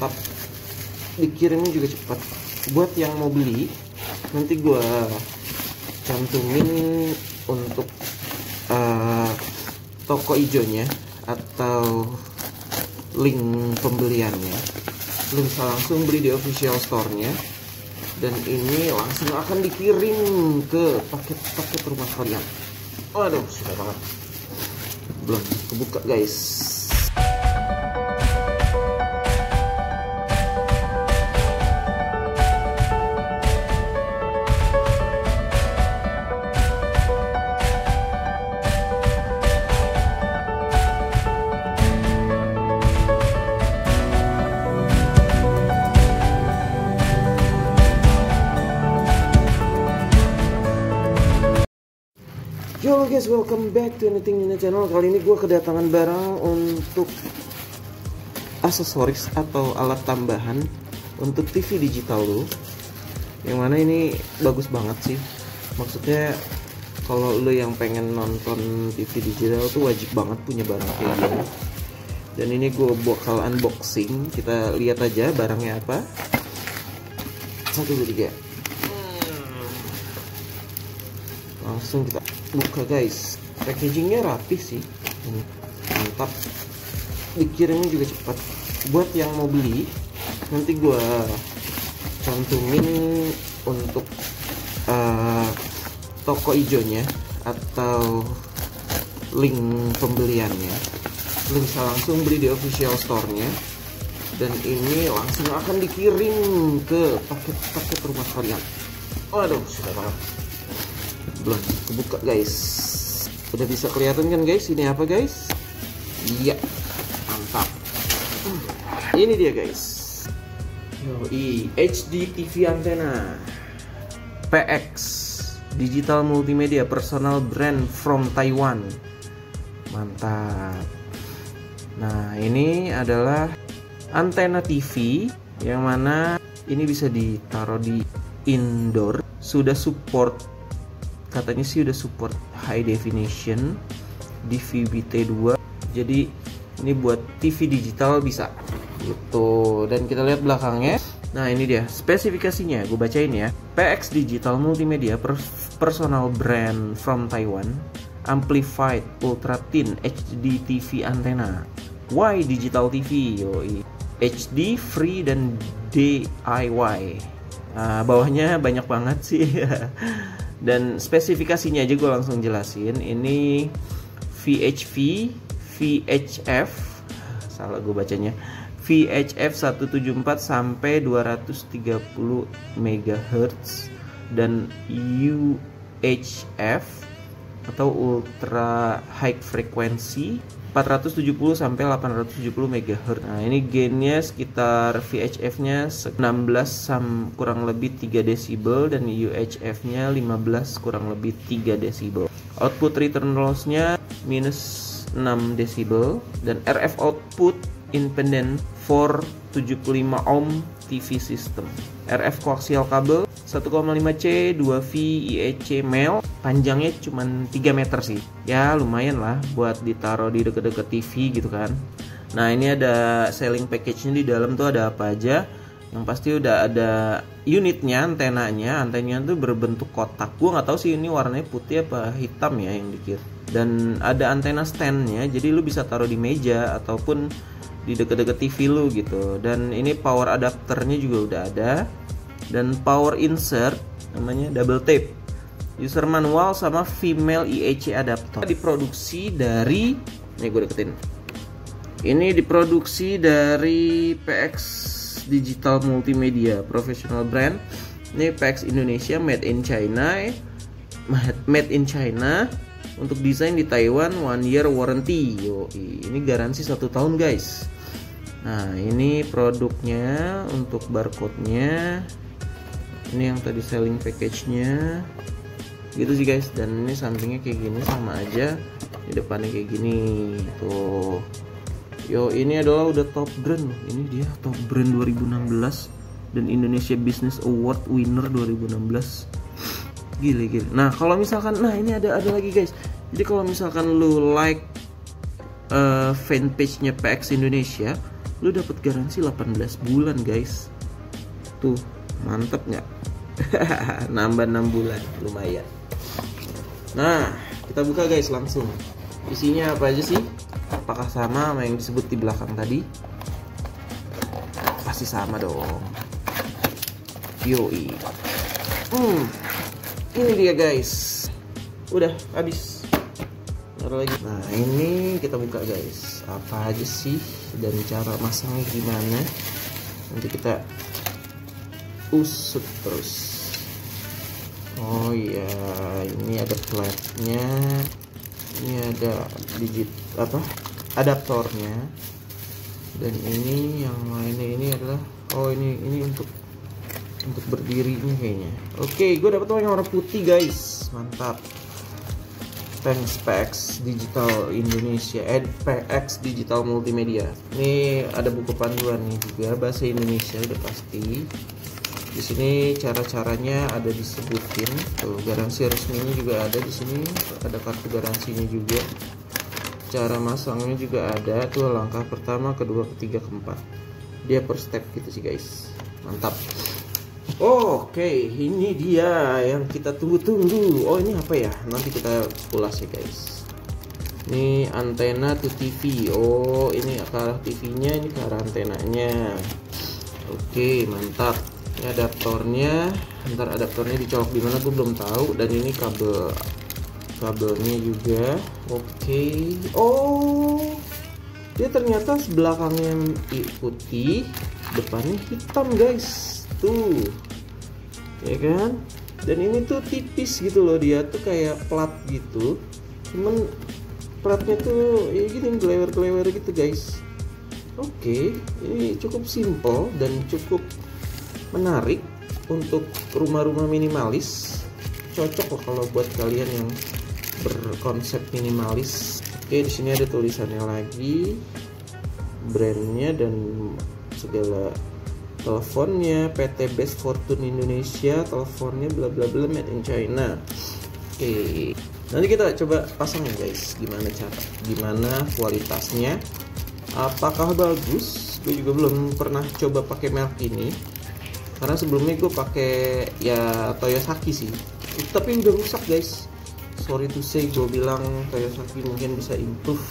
mantap, dikirimnya juga cepat. Buat yang mau beli, nanti gua cantumin untuk toko ijonya atau link pembeliannya. Lu bisa langsung beli di official store-nya, dan ini langsung akan dikirim ke paket rumah kalian. Waduh, sudah banget, belum kebuka guys. Yo guys, welcome back to Anything in the Channel. Kali ini gue kedatangan barang untuk aksesoris atau alat tambahan untuk TV digital lo. Yang mana ini bagus banget sih. Maksudnya kalau lo yang pengen nonton TV digital tuh wajib banget punya barang kayak gini. Dan ini gue bakal unboxing. Kita lihat aja barangnya apa. 1, 2, 3. Langsung kita buka guys. Packagingnya rapih sih, ini mantap, dikirimnya juga cepat. Buat yang mau beli, nanti gua cantumin untuk toko ijonya atau link pembeliannya. Lu bisa langsung beli di official store-nya, dan ini langsung akan dikirim ke paket rumah kalian. Waduh, sudah banget, belum kebuka guys. Udah bisa kelihatan kan guys, ini apa guys? Iya, mantap. Ini dia guys. Yoi, HD TV antena PX Digital Multimedia Personal Brand from Taiwan. Mantap. Nah, ini adalah antena TV yang mana ini bisa ditaruh di indoor. Sudah support, katanya sih udah support high definition DVB-T2, jadi ini buat TV digital bisa gitu. Dan kita lihat belakangnya. Nah, ini dia spesifikasinya, gue bacain ya. PX Digital Multimedia Personal Brand from Taiwan, Amplified Ultra Thin HD TV Antenna. Why Digital TV? Yoi, HD, free, dan DIY. Bawahnya banyak banget sih. Dan spesifikasinya aja gue langsung jelasin. Ini VHF, salah gue bacanya, VHF 174 sampai 230 MHz, dan UHF atau ultra high frequency 470 sampai 870 MHz. Nah, ini gainnya sekitar VHF-nya 16 kurang lebih 3 desibel, dan UHF-nya 15 kurang lebih 3 desibel. Output return loss-nya minus 6 desibel, dan RF output independent for 75 ohm TV system. RF koaksial kabel 1,5C 2V IEC male, panjangnya cuma 3 meter sih. Ya lumayan lah buat ditaruh di deket-deket TV gitu kan. Nah, ini ada selling package-nya, di dalam tuh ada apa aja. Yang pasti udah ada unitnya, antenanya tuh berbentuk kotak. Gua nggak tahu sih ini warnanya putih apa hitam ya yang dikit. Dan ada antena stand-nya, jadi lu bisa taruh di meja ataupun di deket-deket TV lu gitu. Dan ini power adapternya juga udah ada, dan power insert namanya double tape, user manual, sama female IEC adapter. Diproduksi dari, nih gue deketin, ini diproduksi dari PX Digital Multimedia Professional Brand. Ini PX Indonesia, made in China, untuk desain di Taiwan, 1 year warranty. Yoi, ini garansi 1 tahun guys. Nah, ini produknya untuk barcode-nya. Ini yang tadi selling package-nya gitu sih guys. Dan ini sampingnya kayak gini, sama aja. Di depannya kayak gini tuh. Yo, ini adalah udah top brand. Ini dia top brand 2016 dan Indonesia Business Award winner 2016. Gile. Nah, kalau misalkan, nah ini ada lagi guys. Jadi kalau misalkan lu like fanpage-nya PX Indonesia, lu dapat garansi 18 bulan guys. Tuh, mantep nggak? Nambah 6 bulan, lumayan. Nah, kita buka guys langsung. Isinya apa aja sih? Apakah sama yang disebut di belakang tadi? Pasti sama dong. Yoi. Ini dia guys. Udah habis. Lagi. Nah, ini kita buka guys. Apa aja sih dan cara masangnya gimana? Nanti kita usut terus. Oh iya, ini ada flatnya, ini ada adaptornya, dan ini yang lainnya ini adalah ini untuk berdirinya kayaknya. Oke, gue dapet yang warna putih guys, mantap. Thanks PX Digital Indonesia, PX Digital Multimedia. Ini ada buku panduan nih juga bahasa Indonesia udah pasti. Di sini cara-caranya ada disebutin. Tuh, garansi resminya juga ada di sini. Ada kartu garansinya juga. Cara masangnya juga ada. Tuh langkah pertama, kedua, ketiga, keempat. Dia per step gitu sih guys. Mantap. Oke, ini dia yang kita tunggu-tunggu. Oh, ini apa ya? Nanti kita ulas ya guys. Ini antena to TV. Oh, ini ke arah TV-nya, ini ke arah antenanya. Oke, mantap. Ini adaptornya. Ntar adaptornya dicolok di mana gue belum tahu. Dan ini kabelnya juga. Oke. Oh, dia ternyata belakangnya putih, depannya hitam guys. Tuh, ya kan? Dan ini tuh tipis gitu loh, dia tuh kayak plat gitu. Cuman platnya tuh ya gini, gelewer-gelewer gitu guys. Oke, ini cukup simple dan cukup menarik untuk rumah-rumah minimalis. Cocok loh kalau buat kalian yang berkonsep minimalis. Oke, di sini ada tulisannya lagi, brandnya dan segala, teleponnya, PT Best Fortune Indonesia, teleponnya bla bla bla, made in China. Oke, nanti kita coba pasang ya guys, gimana kualitasnya, apakah bagus. Gue juga belum pernah coba pakai merek ini, karena sebelumnya gue pakai ya Toyosaki sih, tapi udah rusak guys. Sorry to say, gue bilang Toyosaki mungkin bisa improve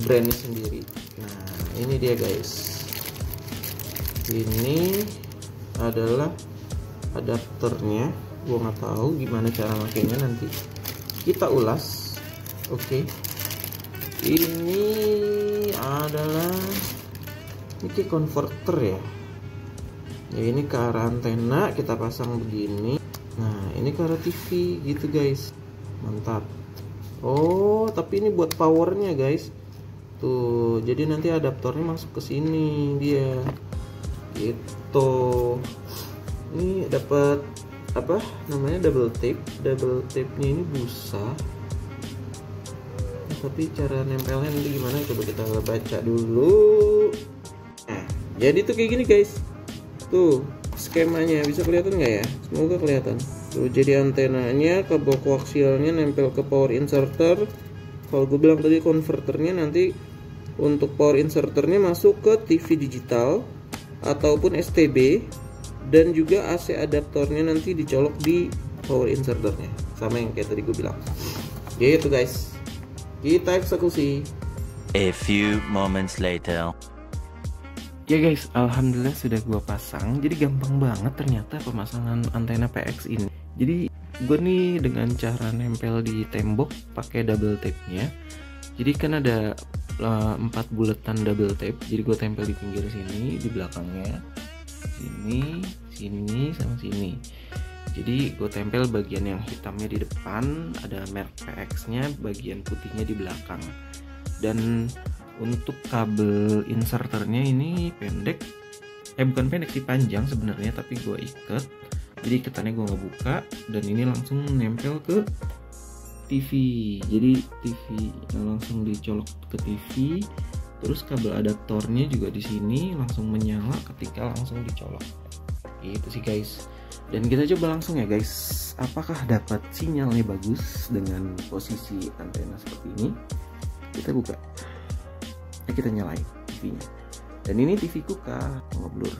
brandnya sendiri. Nah, ini dia guys. Ini adalah adapternya. Gue nggak tahu gimana cara makainya, nanti kita ulas. Oke. Ini adalah kayak converter ya. Ya, ini ke arah antena kita pasang begini. Nah, ini ke arah TV gitu guys. Mantap. Oh, tapi ini buat powernya guys. Tuh, jadi nanti adaptornya masuk ke sini dia. Gitu. Ini dapat apa namanya, double tape. Double tape-nya ini busa. Tapi cara nempelnya nanti gimana, coba kita baca dulu. Nah, jadi tuh kayak gini guys. Tuh skemanya, bisa kelihatan nggak ya? Semoga kelihatan. Tuh, jadi antenanya, kabel koaksialnya nempel ke power inserter. Kalau gue bilang tadi konverternya, nanti untuk power inserternya masuk ke TV digital ataupun STB, dan juga AC adaptornya nanti dicolok di power inserternya, sama yang kayak tadi gue bilang. Gitu guys, kita eksekusi. A few moments later. Ya guys, alhamdulillah sudah gue pasang. Jadi gampang banget ternyata pemasangan antena PX ini. Jadi gue nih dengan cara nempel di tembok pakai double tape-nya. Jadi kan ada 4 buletan double tape. Jadi gue tempel di pinggir sini, di belakangnya, sini, sama sini. Jadi gue tempel bagian yang hitamnya di depan, ada merek PX-nya, bagian putihnya di belakang. Dan untuk kabel inserternya ini pendek, bukan pendek sih, panjang sebenarnya, tapi gue ikat. Jadi ikatannya gue nggak buka, dan ini langsung nempel ke TV. Jadi TV langsung dicolok ke TV. Terus kabel adaptornya juga di sini langsung menyala ketika langsung dicolok. Gitu sih guys. Dan kita coba langsung ya guys, apakah dapat sinyalnya bagus dengan posisi antena seperti ini. Kita buka. kita nyalain TV-nya. Dan ini TV ku ngeblur.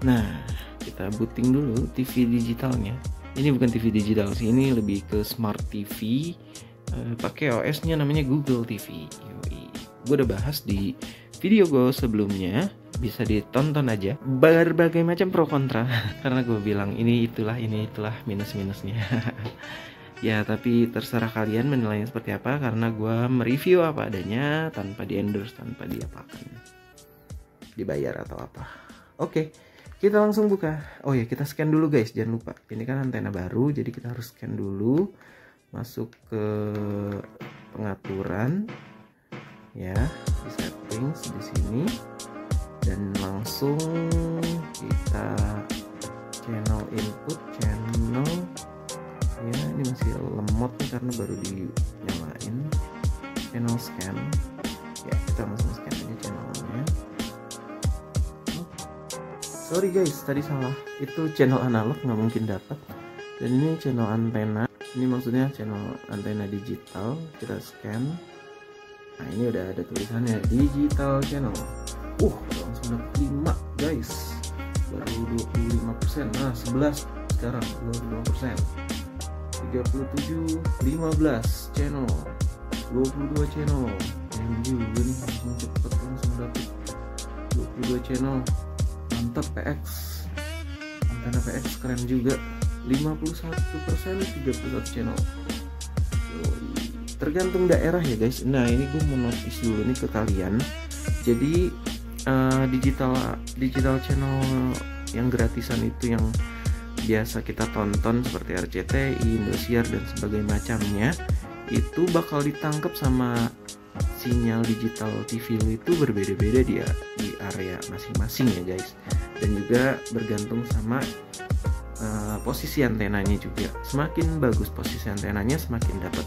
Nah, kita booting dulu TV digitalnya. Ini bukan TV digital sih, ini lebih ke smart TV. Pakai OS-nya namanya Google TV. Gue udah bahas di video gue sebelumnya, bisa ditonton aja. Berbagai macam pro kontra karena gue bilang ini itulah minus-minusnya. Ya tapi terserah kalian menilainya seperti apa, karena gue mereview apa adanya tanpa di endorse, tanpa diapakan, dibayar atau apa. Oke, kita langsung buka. Oh ya, kita scan dulu guys, jangan lupa. Ini kan antena baru, jadi kita harus scan dulu. Masuk ke pengaturan, ya, di settings di sini, dan langsung kita channel input, channel, ya ini masih lemot nih karena baru dinyalain. Channel scan, ya kita langsung scan aja channelnya. Sorry guys, tadi salah, itu channel analog, nggak mungkin dapat. Dan ini channel antena, ini maksudnya channel antena digital. Kita scan. Nah ini udah ada tulisannya digital channel. Langsung dapat 5 guys, baru 25%. Nah 11 sekarang 25%. 37, 15 channel, 22 channel. Ini juga nih, langsung cepet, langsung dapat 22 channel. Mantap PX, antena PX keren juga. 51%, 31 channel. Tergantung daerah ya guys. Nah ini gue mau notice dulu nih ke kalian. Jadi digital channel yang gratisan itu, yang biasa kita tonton seperti RCTI, Indosiar dan sebagainya macamnya, itu bakal ditangkap sama sinyal digital TV itu berbeda-beda dia di area masing-masing ya guys. Dan juga bergantung sama posisi antenanya juga. Semakin bagus posisi antenanya, semakin dapat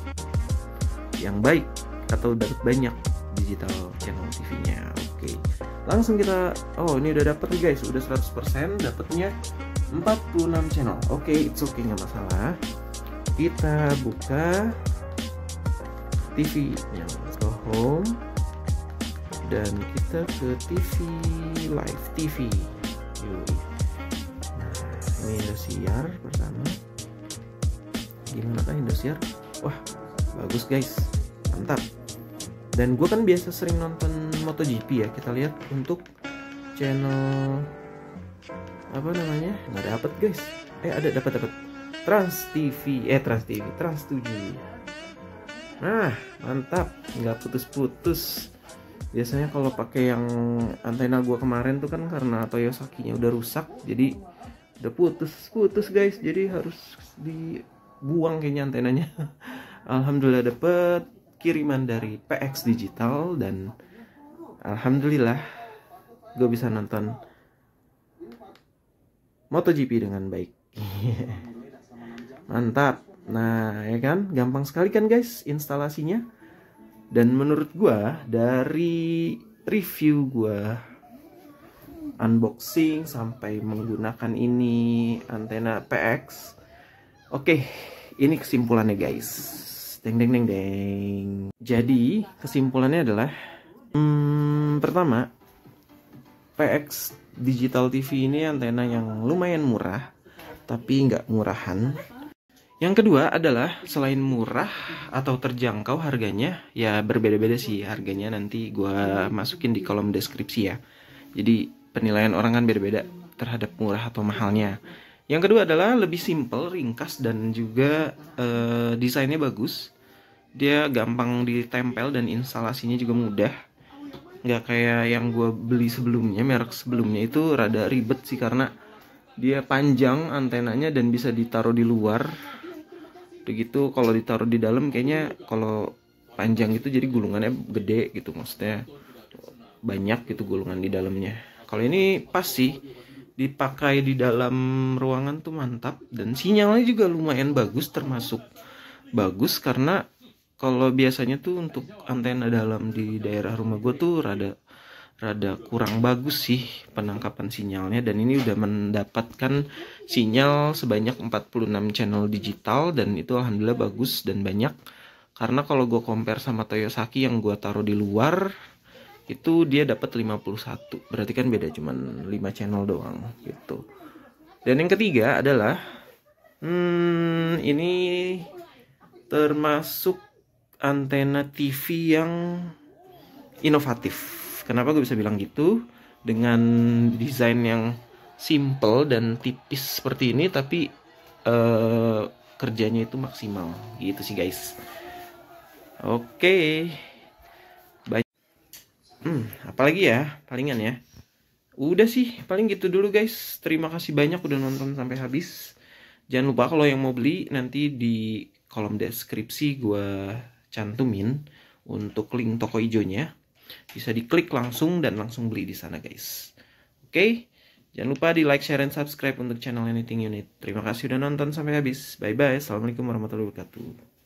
yang baik atau dapat banyak digital channel TV-nya. Oke, langsung kita, ini udah dapat nih guys, udah 100%, dapatnya 46 channel. Oke, it's okay, nggak masalah. Kita buka TV yang ke home, dan kita ke TV live TV. Ini Indosiar pertama. Gimana kan Indosiar? Wah, bagus guys, mantap. Dan gue kan biasa sering nonton MotoGP ya. Kita lihat untuk channel apa namanya, nggak dapet guys. Dapat Trans 7. Nah mantap, nggak putus-putus. Biasanya kalau pakai yang antena gue kemarin tuh kan karena Toyosaki-nya udah rusak, jadi udah putus guys, jadi harus dibuang kayaknya antenanya. Alhamdulillah dapet kiriman dari PX Digital, dan alhamdulillah gue bisa nonton MotoGP dengan baik. Mantap. Nah ya kan, gampang sekali kan guys instalasinya. Dan menurut gue dari review gue, unboxing sampai menggunakan ini antena PX, oke, ini kesimpulannya guys. Deng. Jadi kesimpulannya adalah pertama, PX Digital TV ini antena yang lumayan murah, tapi nggak murahan. Yang kedua adalah selain murah atau terjangkau harganya, ya berbeda-beda sih harganya, nanti gue masukin di kolom deskripsi ya. Jadi penilaian orang kan beda-beda terhadap murah atau mahalnya. Yang kedua adalah lebih simple, ringkas, dan juga desainnya bagus. Dia gampang ditempel dan instalasinya juga mudah. Nggak kayak yang gue beli sebelumnya, merek sebelumnya itu rada ribet sih, karena dia panjang antenanya dan bisa ditaruh di luar. Begitu kalau ditaruh di dalam, kayaknya kalau panjang itu jadi gulungannya gede gitu, maksudnya banyak gitu gulungan di dalamnya. Kalau ini pas sih, dipakai di dalam ruangan tuh mantap, dan sinyalnya juga lumayan bagus, termasuk bagus, karena kalau biasanya tuh untuk antena dalam di daerah rumah gue tuh rada kurang bagus sih penangkapan sinyalnya, dan ini udah mendapatkan sinyal sebanyak 46 channel digital, dan itu alhamdulillah bagus dan banyak. Karena kalau gue compare sama Toyosaki yang gue taruh di luar, itu dia dapat 51. Berarti kan beda, cuman 5 channel doang gitu. Dan yang ketiga adalah ini termasuk antena TV yang inovatif. Kenapa gue bisa bilang gitu? Dengan desain yang simple dan tipis seperti ini, tapi kerjanya itu maksimal gitu sih guys. Oke. Apalagi ya, palingan ya. Udah sih, paling gitu dulu guys. Terima kasih banyak udah nonton sampai habis. Jangan lupa kalau yang mau beli, nanti di kolom deskripsi gue cantumin untuk link toko hijaunya. Bisa diklik langsung dan langsung beli di sana guys. Oke, jangan lupa di like, share, dan subscribe untuk channel Anything Unit. Terima kasih udah nonton sampai habis. Bye bye. Assalamualaikum warahmatullahi wabarakatuh.